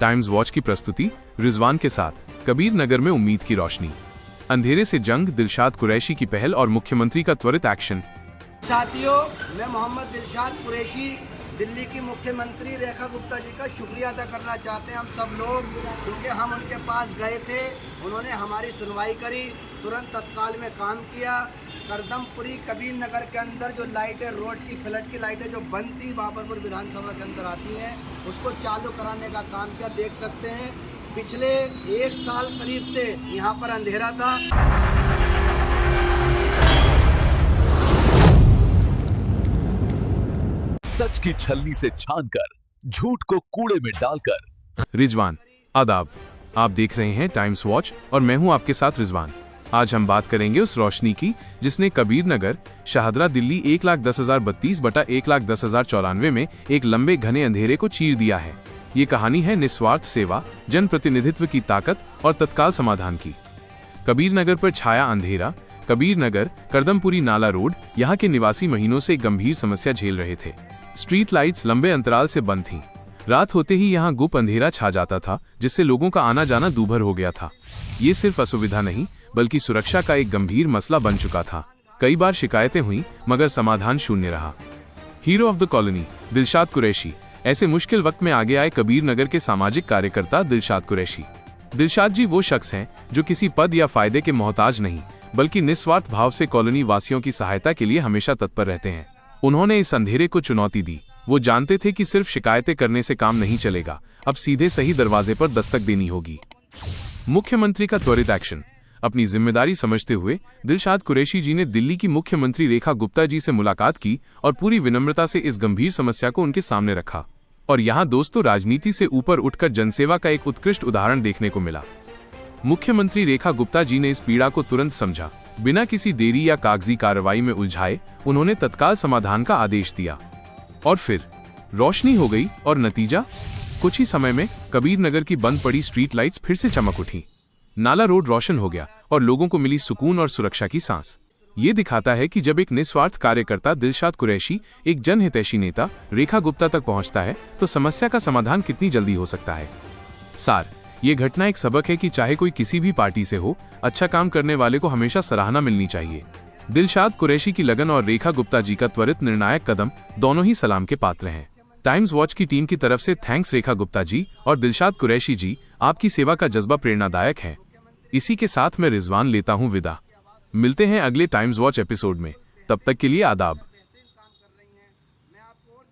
Times watch की प्रस्तुति रिजवान के साथ कबीर नगर में उम्मीद की रोशनी। अंधेरे से जंग, दिलशाद कुरैशी की पहल और मुख्यमंत्री का त्वरित एक्शन। साथियों, मैं मोहम्मद दिलशाद कुरैशी दिल्ली की मुख्यमंत्री रेखा गुप्ता जी का शुक्रिया अदा करना चाहते हैं हम सब लोग, क्योंकि हम उनके पास गए थे, उन्होंने हमारी सुनवाई करी, तुरंत तत्काल में काम किया। करदमपुरी कबीर नगर के अंदर जो लाइटें, रोड की फ्लड की लाइटें जो बंद थी बाबरपुर विधानसभा के अंदर आती हैं, उसको चालू कराने का काम किया। देख सकते हैं पिछले 1 साल करीब से यहाँ पर अंधेरा था। सच की छलनी से छानकर, झूठ को कूड़े में डालकर। रिजवान, आदाब। आप देख रहे हैं टाइम्स वॉच और मैं हूं आपके साथ रिजवान। आज हम बात करेंगे उस रोशनी की जिसने कबीर नगर, शाहदरा, दिल्ली 1,10,032 बटा 1,10,094 में एक लंबे घने अंधेरे को चीर दिया है। ये कहानी है निस्वार्थ सेवा, जनप्रतिनिधित्व की ताकत और तत्काल समाधान की। कबीर नगर पर छाया अंधेरा। कबीर नगर, करदमपुरी नाला रोड, यहाँ के निवासी महीनों से गंभीर समस्या झेल रहे थे। स्ट्रीट लाइट्स लंबे अंतराल से बंद थीं। रात होते ही यहाँ गुप अंधेरा छा जाता था, जिससे लोगों का आना जाना दूभर हो गया था। ये सिर्फ असुविधा नहीं, बल्कि सुरक्षा का एक गंभीर मसला बन चुका था। कई बार शिकायतें हुई, मगर समाधान शून्य रहा। Hero of the colony Dilshad Qureshi. ऐसे मुश्किल वक्त में आगे आए कबीर नगर के सामाजिक कार्यकर्ता दिलशाद कुरैशी। दिलशाद जी वो शख्स हैं जो किसी पद या फायदे के मोहताज नहीं, बल्कि निस्वार्थ भाव से कॉलोनी वासियों की सहायता के लिए हमेशा तत्पर रहते हैं। उन्होंने इस अंधेरे को चुनौती दी। वो जानते थे कि सिर्फ शिकायतें करने से काम नहीं चलेगा, अब सीधे सही दरवाजे पर दस्तक देनी होगी। मुख्यमंत्री का त्वरित एक्शन। अपनी जिम्मेदारी समझते हुए दिलशाद कुरैशी जी ने दिल्ली की मुख्यमंत्री रेखा गुप्ता जी से मुलाकात की और पूरी विनम्रता से इस गंभीर समस्या को उनके सामने रखा। और यहाँ दोस्तों, राजनीति से ऊपर उठकर जनसेवा का एक उत्कृष्ट उदाहरण देखने को मिला। मुख्यमंत्री रेखा गुप्ता जी ने इस पीड़ा को तुरंत समझा। बिना किसी देरी या कागजी कार्रवाई में उलझाए उन्होंने तत्काल समाधान का आदेश दिया। और फिर रोशनी हो गई और नतीजा, कुछ ही समय में कबीर नगर की बंद पड़ी स्ट्रीट लाइट्स फिर से चमक उठी। नाला रोड रोशन हो गया और लोगों को मिली सुकून और सुरक्षा की सांस। ये दिखाता है कि जब एक निस्वार्थ कार्यकर्ता दिलशाद कुरैशी एक जनहितैषी नेता रेखा गुप्ता तक पहुंचता है, तो समस्या का समाधान कितनी जल्दी हो सकता है। सार, ये घटना एक सबक है कि चाहे कोई किसी भी पार्टी से हो, अच्छा काम करने वाले को हमेशा सराहना मिलनी चाहिए। दिलशाद कुरैशी की लगन और रेखा गुप्ता जी का त्वरित निर्णायक कदम दोनों ही सलाम के पात्र हैं। टाइम्स वॉच की टीम की तरफ से थैंक्स रेखा गुप्ता जी और दिलशाद कुरैशी जी। आपकी सेवा का जज्बा प्रेरणादायक है। इसी के साथ मैं रिजवान लेता हूं विदा। मिलते हैं अगले टाइम्स वॉच एपिसोड में। तब तक के लिए आदाब।